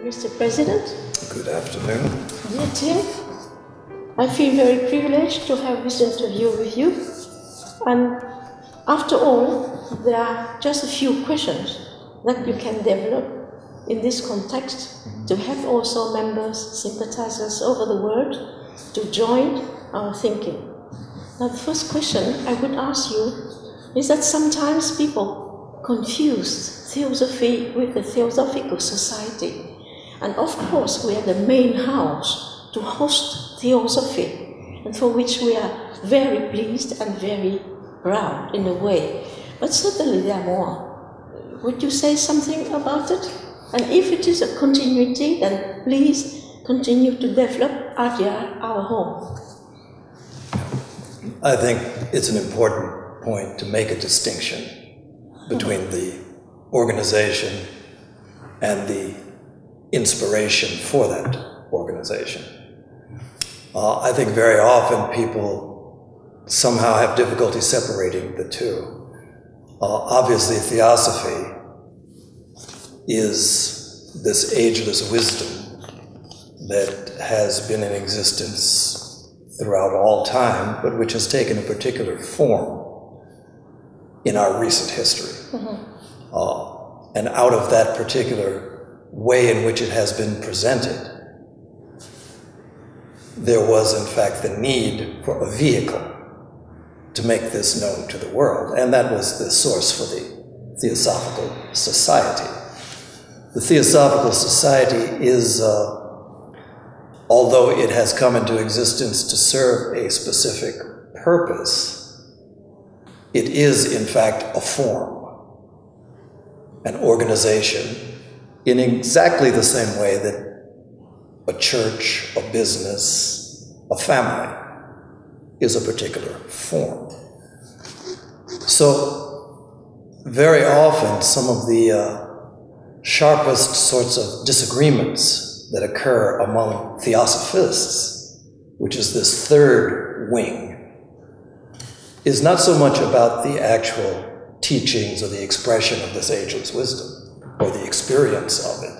Mr. President. Good afternoon. Dear Tim, I feel very privileged to have this interview with you. And after all, there are just a few questions that you can develop in this context to help also members, sympathizers over the world to join our thinking. Now, the first question I would ask you is that sometimes people confuse theosophy with the Theosophical Society. And of course, we are the main house to host Theosophy, and for which we are very pleased and very proud in a way. But certainly there are more. Would you say something about it? And if it is a continuity, then please continue to develop Adyar, our home. I think it's an important point to make a distinction between the organization and the inspiration for that organization. I think very often people somehow have difficulty separating the two. Obviously, Theosophy is this ageless wisdom that has been in existence throughout all time, but which has taken a particular form in our recent history. And out of that particular way in which it has been presented, there was in fact the need for a vehicle to make this known to the world, and that was the source for the Theosophical Society. The Theosophical Society is, although it has come into existence to serve a specific purpose, it is in fact a form, an organization, in exactly the same way that a church, a business, a family is a particular form. So very often some of the sharpest sorts of disagreements that occur among Theosophists, which is this third wing, is not so much about the actual teachings or the expression of this ageless wisdom, or the experience of it.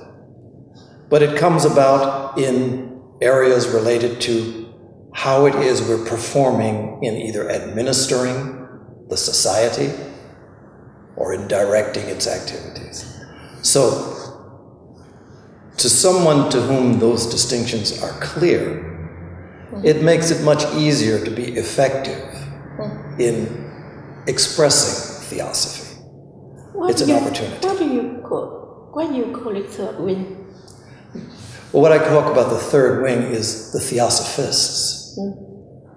But it comes about in areas related to how it is we're performing in either administering the society or in directing its activities. So, to someone to whom those distinctions are clear, it makes it much easier to be effective in expressing Theosophy. It's an opportunity. Why do you call it third wing? Well, what I talk about the third wing is the Theosophists.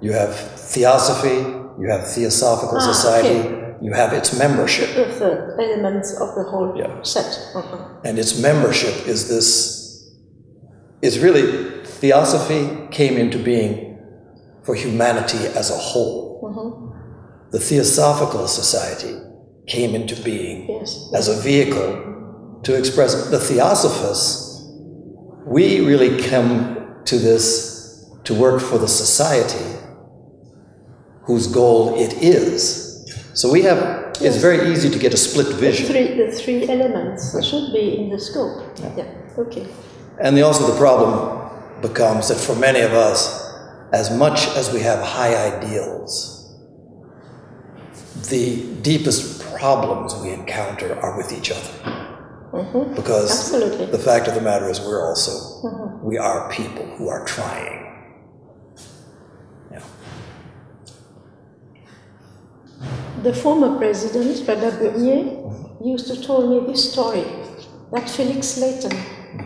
You have Theosophy, you have Theosophical Society, you have its membership. The third element of the whole set. And its membership is this, is really, Theosophy came into being for humanity as a whole. The Theosophical Society came into being as a vehicle to express the Theosophists. We really come to this to work for the society whose goal it is. So we have, it's very easy to get a split vision. The three elements should be in the scope. Okay. And also the problem becomes that for many of us, as much as we have high ideals, the deepest problems we encounter are with each other. Because the fact of the matter is we're also, we are people who are trying. The former president, Brother Bernier, used to tell me this story, that Felix Layton,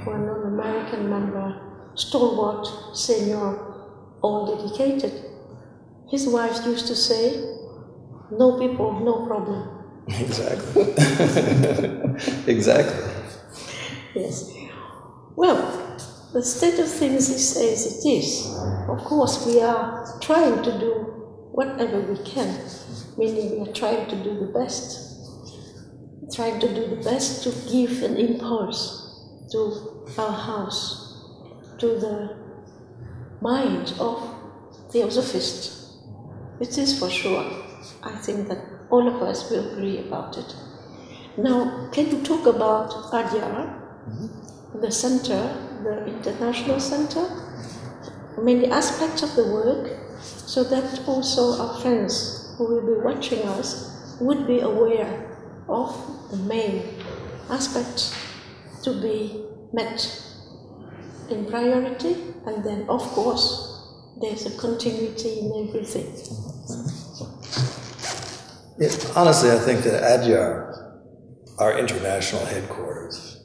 one non-American member, stalwart, senior, all dedicated, his wife used to say, no people, no problem. Exactly. Exactly. Yes. Well, the state of things is as it is. Of course, we are trying to do whatever we can, meaning we are trying to do the best. Trying to do the best to give an impulse to our house, to the mind of Theosophists. It is for sure. I think that all of us will agree about it. Now, can you talk about Adyar? the center, the international center, many aspects of the work, so that also our friends who will be watching us would be aware of the main aspects to be met in priority, and then of course there's a continuity in everything. Honestly, I think that Adyar, our international headquarters,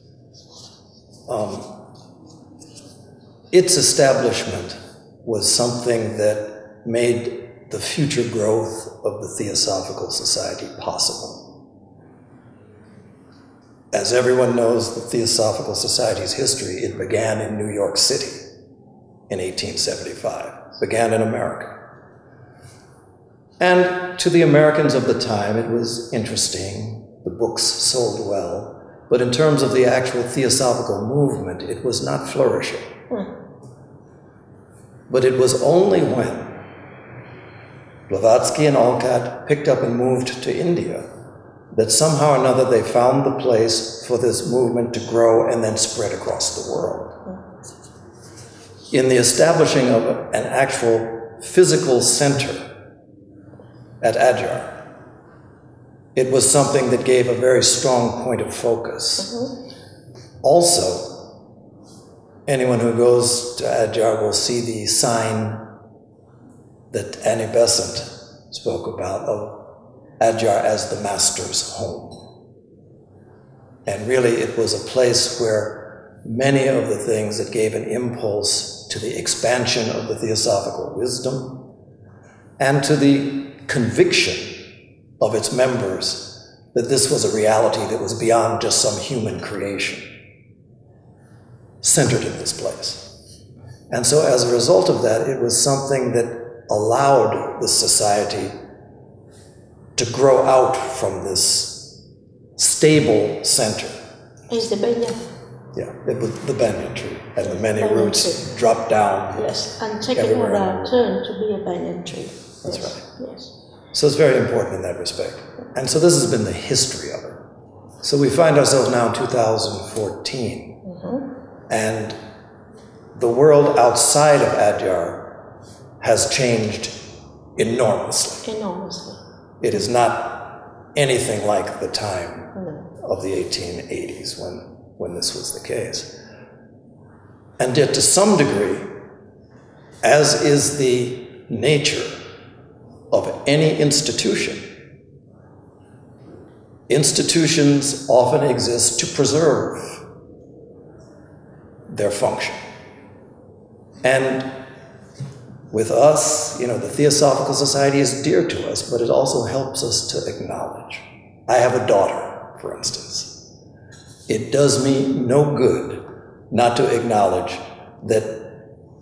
its establishment was something that made the future growth of the Theosophical Society possible. As everyone knows, the Theosophical Society's history, it began in New York City in 1875, began in America. And to the Americans of the time, it was interesting, the books sold well, but in terms of the actual Theosophical movement, it was not flourishing. But it was only when Blavatsky and Olcott picked up and moved to India that somehow or another they found the place for this movement to grow and then spread across the world. In the establishing of an actual physical center at Adyar, it was something that gave a very strong point of focus. Also, anyone who goes to Adyar will see the sign that Annie Besant spoke about of Adyar as the master's home. And really it was a place where many of the things that gave an impulse to the expansion of the Theosophical wisdom and to the conviction of its members that this was a reality that was beyond just some human creation, centered in this place. And so as a result of that, it was something that allowed the society to grow out from this stable center. Is the banyan? Yeah, it was the banyan tree, and the many roots dropped down. Yes, and taking around turn to be a banyan tree. That's right. Yes. So it's very important in that respect. And so this has been the history of it. So we find ourselves now in 2014, and the world outside of Adyar has changed enormously. Enormously. It is not anything like the time of the 1880s when this was the case. And yet to some degree, as is the nature of any institution, institutions often exist to preserve their function. And with us, the Theosophical Society is dear to us, but it also helps us to acknowledge. I have a daughter, for instance. It does me no good not to acknowledge that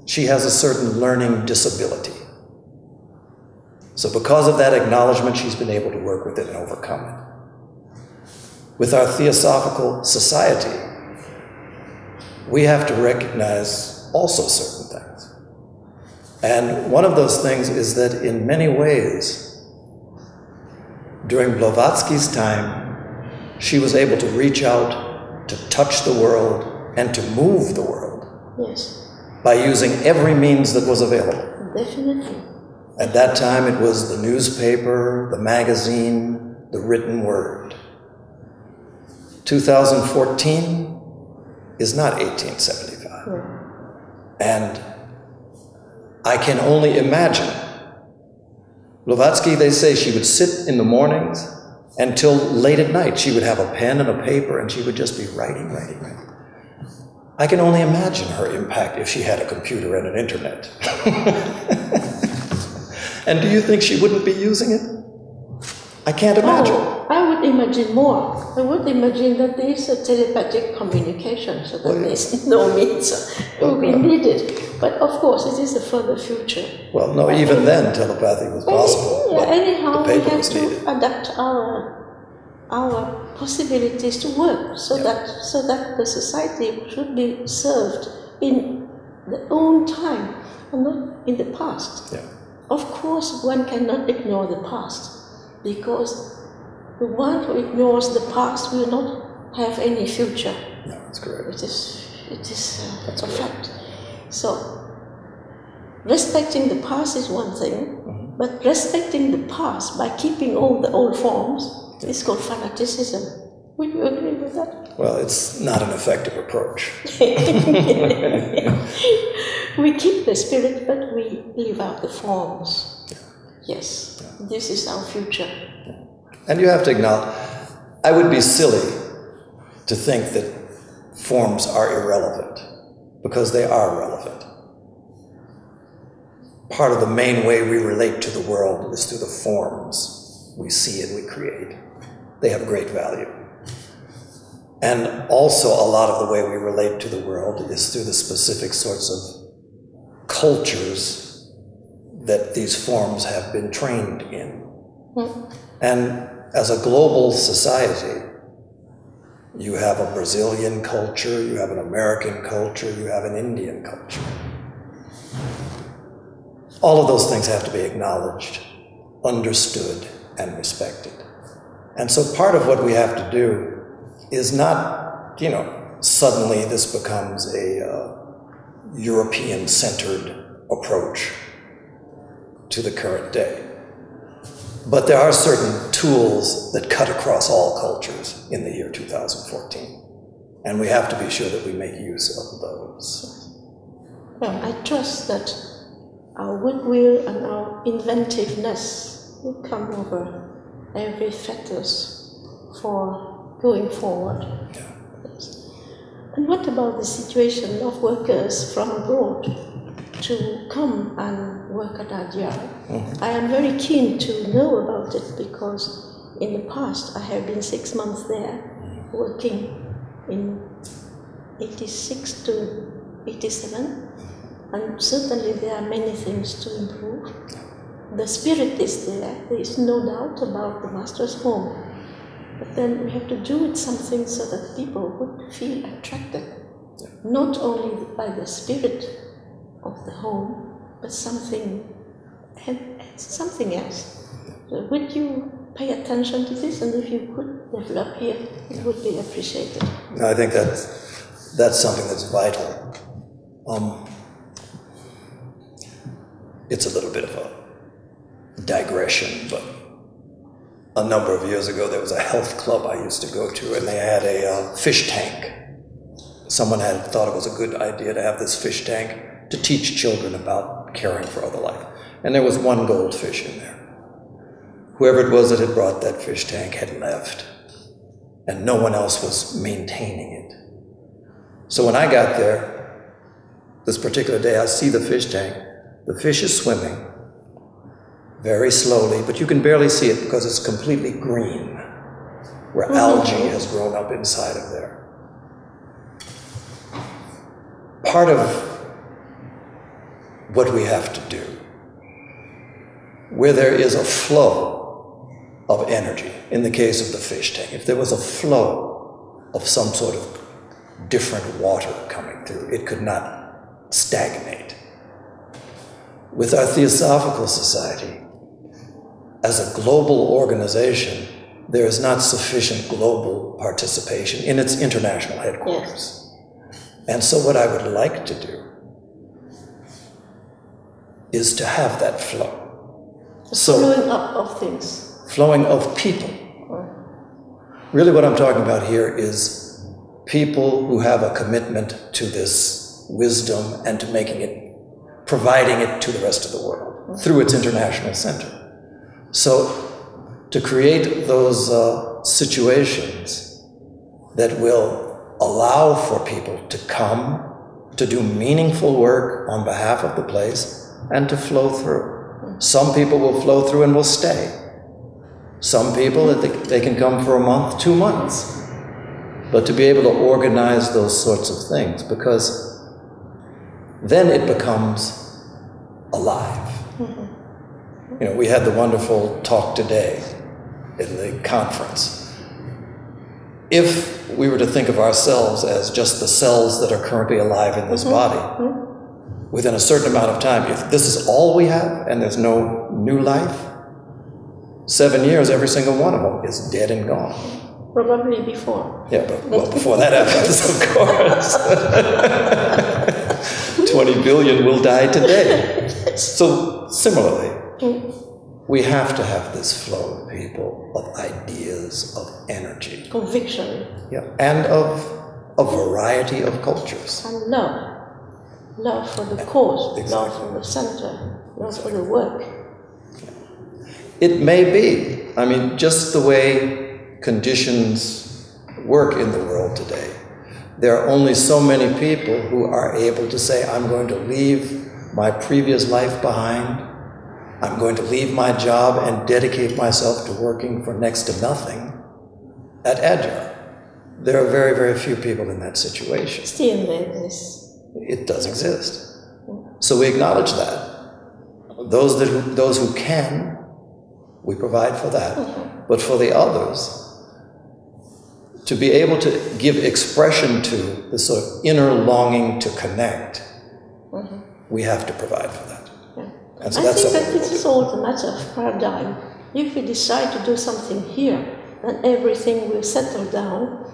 she has a certain learning disability. So because of that acknowledgement, she's been able to work with it and overcome it. With our Theosophical Society, we have to recognize also certain things. And one of those things is that in many ways, during Blavatsky's time, she was able to reach out, to touch the world, and to move the world. Yes. By using every means that was available. Definitely. At that time, it was the newspaper, the magazine, the written word. 2014 is not 1875. No. And I can only imagine. Blavatsky, they say she would sit in the mornings until late at night. She would have a pen and a paper and she would just be writing. I can only imagine her impact if she had a computer and an internet. And do you think she wouldn't be using it? I can't imagine. Oh, I would imagine more. I would imagine that there is a telepathic communication, so that there's no means will be needed. But of course, it is a further future. Well, no, even then telepathy was possible. Yeah, anyhow, the we paper have was to needed. adapt our possibilities to work, so that the society should be served in their own time and not in the past. Yeah. Of course, one cannot ignore the past, because the one who ignores the past will not have any future. No, that's correct. It is It is a fact. So, respecting the past is one thing, but respecting the past by keeping all the old forms is called fanaticism. Would you agree with that? Well, it's not an effective approach. We keep the spirit, but we leave out the forms. Yes, this is our future. And you have to acknowledge, I would be silly to think that forms are irrelevant, because they are relevant. Part of the main way we relate to the world is through the forms we see and we create. They have great value. And also a lot of the way we relate to the world is through the specific sorts of cultures that these forms have been trained in. And as a global society, you have a Brazilian culture, you have an American culture, you have an Indian culture. All of those things have to be acknowledged, understood, and respected. And so part of what we have to do is not, suddenly this becomes a European-centered approach to the current day. But there are certain tools that cut across all cultures in the year 2014. And we have to be sure that we make use of those. Well, I trust that our goodwill and our inventiveness will come over every fetters for going forward. Yeah. And what about the situation of workers from abroad to come and work at Adyar? I am very keen to know about it because in the past I have been 6 months there working in 86 to 87, and certainly there are many things to improve. The spirit is there is no doubt about the Master's home. But then we have to do it something so that people would feel attracted, not only by the spirit of the home, but something else. So would you pay attention to this, and if you could develop here, it would be appreciated. I think that's something that's vital. It's a little bit of a digression, but a number of years ago, there was a health club I used to go to, and they had a fish tank. Someone had thought it was a good idea to have this fish tank to teach children about caring for other life. And there was one goldfish in there. Whoever it was that had brought that fish tank had left, and no one else was maintaining it. So when I got there, this particular day, I see the fish tank. The fish is swimming very slowly, but you can barely see it because it's completely green, where algae has grown up inside of there. Part of what we have to do, where there is a flow of energy, in the case of the fish tank, if there was a flow of some sort of different water coming through, it could not stagnate. With our Theosophical Society, as a global organization, there is not sufficient global participation in its international headquarters. Yes. And so what I would like to do is to have that flow. Flowing up of things. Flowing of people. Really what I'm talking about here is people who have a commitment to this wisdom and to making it, providing it to the rest of the world through its international center. So to create those situations that will allow for people to come, to do meaningful work on behalf of the place, and to flow through. Some people will flow through and will stay. Some people, they can come for a month, 2 months. But to be able to organize those sorts of things, because then it becomes alive. We had the wonderful talk today in the conference. If we were to think of ourselves as just the cells that are currently alive in this body, within a certain amount of time, if this is all we have and there's no new life, 7 years, every single one of them is dead and gone. Probably before. Yeah, but well, before that happens, of course. 20 billion will die today. So, similarly, we have to have this flow of people, of ideas, of energy. Conviction. Yeah, and of a variety of cultures. And love. Love for the cause, Exactly. love for the center, love for the work. It may be. I mean, just the way conditions work in the world today, there are only so many people who are able to say, I'm going to leave my previous life behind, I'm going to leave my job and dedicate myself to working for next to nothing at Adya. There are very, very few people in that situation. Still there is. It does exist. So we acknowledge that. Those who can, we provide for that. But for the others, to be able to give expression to the sort of inner longing to connect, we have to provide for that. And so I think that this is all a matter of paradigm. If we decide to do something here, then everything will settle down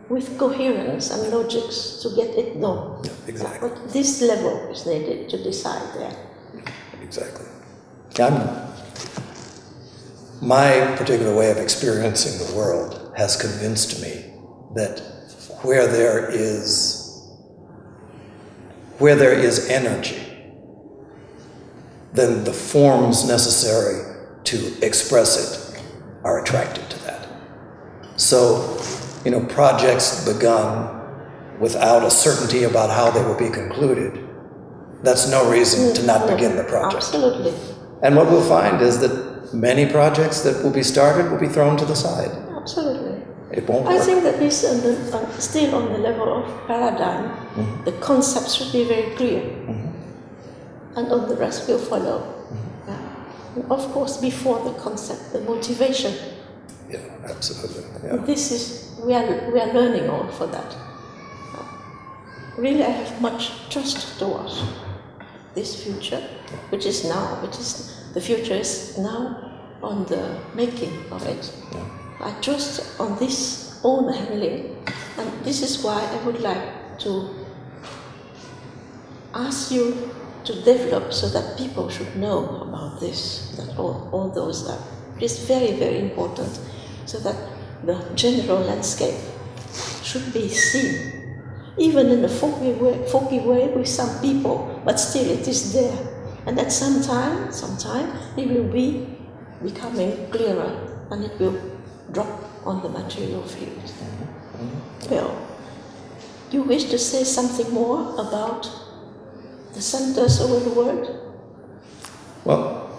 with coherence and logics to get it done. Yeah, exactly. But this level is needed to decide there. Exactly. My particular way of experiencing the world has convinced me that where there is energy, then the forms necessary to express it are attracted to that. So, projects begun without a certainty about how they will be concluded, that's no reason to not begin the project. Absolutely. And what we'll find is that many projects that will be started will be thrown to the side. Absolutely. It won't work. I think that this still on the level of paradigm, the concepts should be very clear. And all the rest will follow. And of course, before the concept, the motivation. Yeah, absolutely. Yeah. This is, we are learning all for that. Really, I have much trust towards this future, which is now, the future is now on the making of it. Yeah. I trust on this own handling, and this is why I would like to ask you to develop so that people should know about this, that all those are. It is very, very important, so that the general landscape should be seen, even in a folky way with some people, but still it is there. And at some time, it will be becoming clearer, and it will drop on the material field. Well, you wish to say something more about the centers over the world? Well,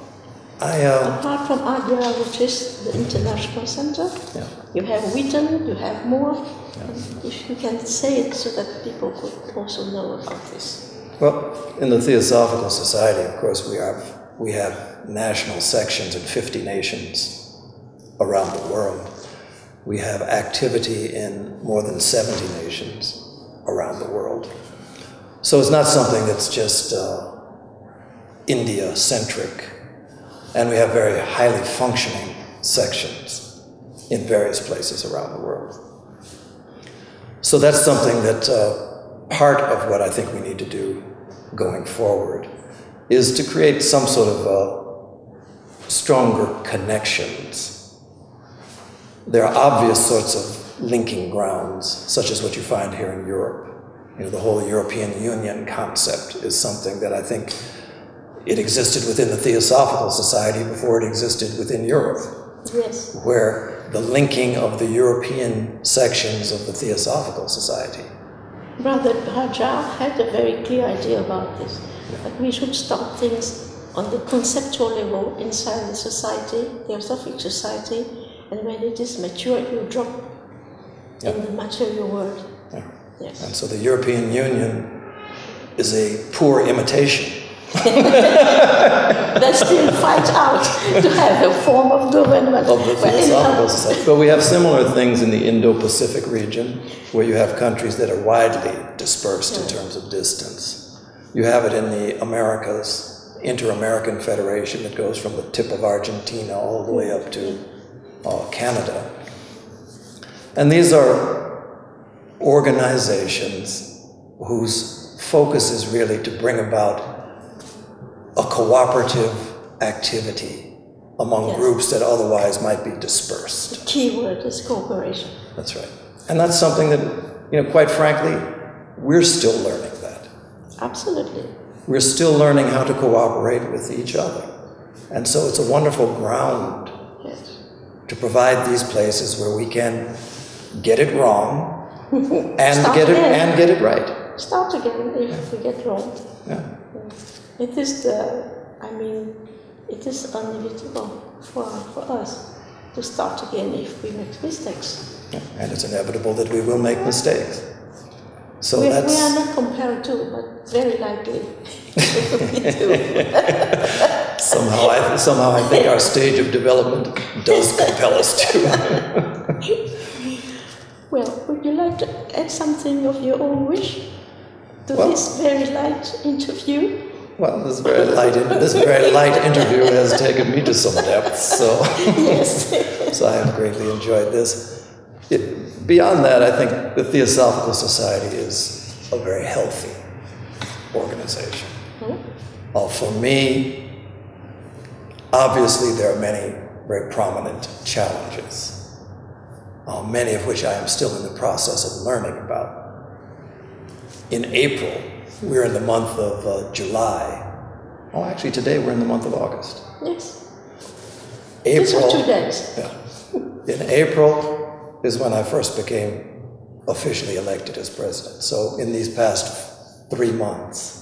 apart from Agra, which is the international center, you have Wheaton, you have more. If you can say it so that people could also know about this. Well, in the Theosophical Society, of course, we have national sections in 50 nations around the world. We have activity in more than 70 nations around the world. So it's not something that's just India-centric. And we have very highly functioning sections in various places around the world. So that's something that part of what I think we need to do going forward is to create some sort of stronger connections. There are obvious sorts of linking grounds, such as what you find here in Europe. The whole European Union concept is something that I think it existed within the Theosophical Society before it existed within Europe. Yes. Where the linking of the European sections of the Theosophical Society. Brother Bhaja had a very clear idea about this, that we should start things on the conceptual level inside the society, Theosophic Society, and when it is mature, it will drop in the material world. Yeah. Yes. And so the European Union is a poor imitation. They still fight out to have a form of government. Of the Theosophical Society. But we have similar things in the Indo-Pacific region, where you have countries that are widely dispersed in terms of distance. You have it in the Americas, Inter-American Federation that goes from the tip of Argentina all the way up to Canada. And these are organizations whose focus is really to bring about a cooperative activity among groups that otherwise might be dispersed. The key word is cooperation. That's right. And that's something that, quite frankly, we're still learning that. Absolutely. We're still learning how to cooperate with each other. And so it's a wonderful ground to provide these places where we can get it wrong and get it right. Start again if we get wrong. Yeah. It is it is inevitable for us to start again if we make mistakes. Yeah. And it's inevitable that we will make mistakes. So we are not compelled to, but very likely we do. Somehow I think our stage of development does compel us to. Well, would you like to add something of your own wish to this very light interview? Well, this very light interview has taken me to some depths, so yes. So I have greatly enjoyed this. Beyond that, I think the Theosophical Society is a very healthy organization. For me, obviously there are many very prominent challenges, many of which I am still in the process of learning about. In April, we're in the month of July. Oh, actually today we're in the month of August. Yes. April, just for 2 days. Yeah. In April is when I first became officially elected as president. So in these past 3 months,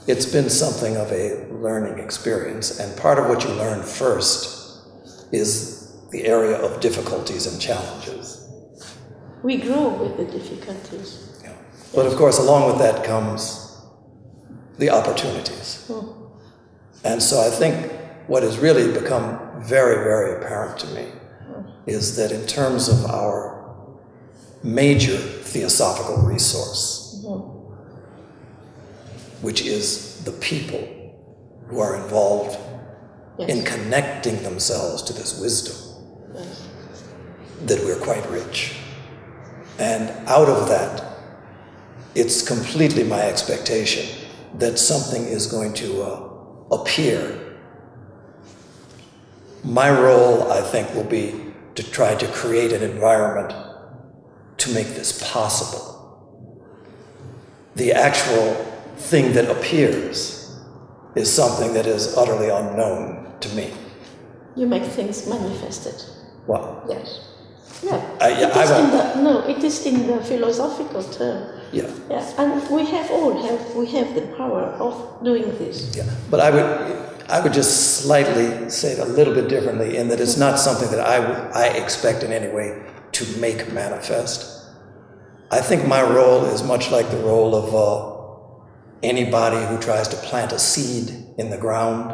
it's been something of a learning experience. And part of what you learn first is the area of difficulties and challenges. We grow with the difficulties. Yeah. But of course, along with that comes the opportunities. And so I think what has really become very, very apparent to me is that in terms of our major theosophical resource, which is the people who are involved in connecting themselves to this wisdom, that we're quite rich. And out of that, it's completely my expectation that something is going to appear. My role, I think, will be to try to create an environment to make this possible. The actual thing that appears is something that is utterly unknown to me. You make things manifested. Well, yes. Yeah. It is in the philosophical term. Yeah. Yeah. And we have the power of doing this. Yeah. But I would just slightly say it a little bit differently in that it's not something that I expect in any way to make manifest. I think my role is much like the role of anybody who tries to plant a seed in the ground.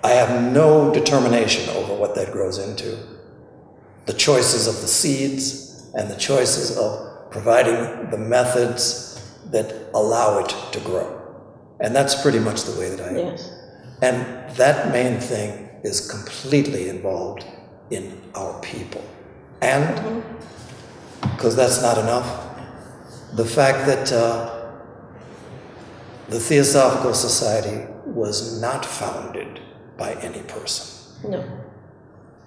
I have no determination over what that grows into. The choices of the seeds and the choices of providing the methods that allow it to grow. And that's pretty much the way that I am. Yes. And that main thing is completely involved in our people. And, because that's not enough, the fact that the Theosophical Society was not founded by any person. No.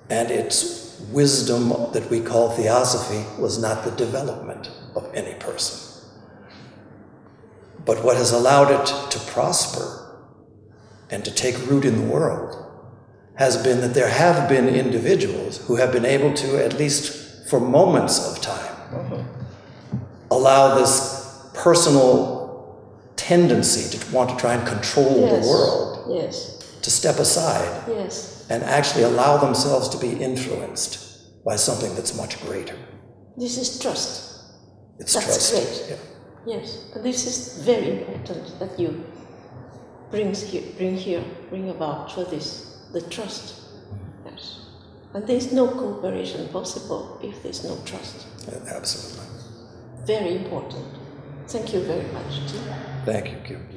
And its wisdom that we call theosophy was not the development of any person. But what has allowed it to prosper and to take root in the world has been that there have been individuals who have been able to, at least for moments of time, allow this personal tendency to want to try and control the world to step aside and actually allow themselves to be influenced by something that's much greater. This is trust. It's that's trust. Great. Yeah. Yes, and this is very important that you bring about for this, the trust. Yes. And there's no cooperation possible if there's no trust. Yeah, absolutely. Very important. Thank you very much. Thank you, Kim.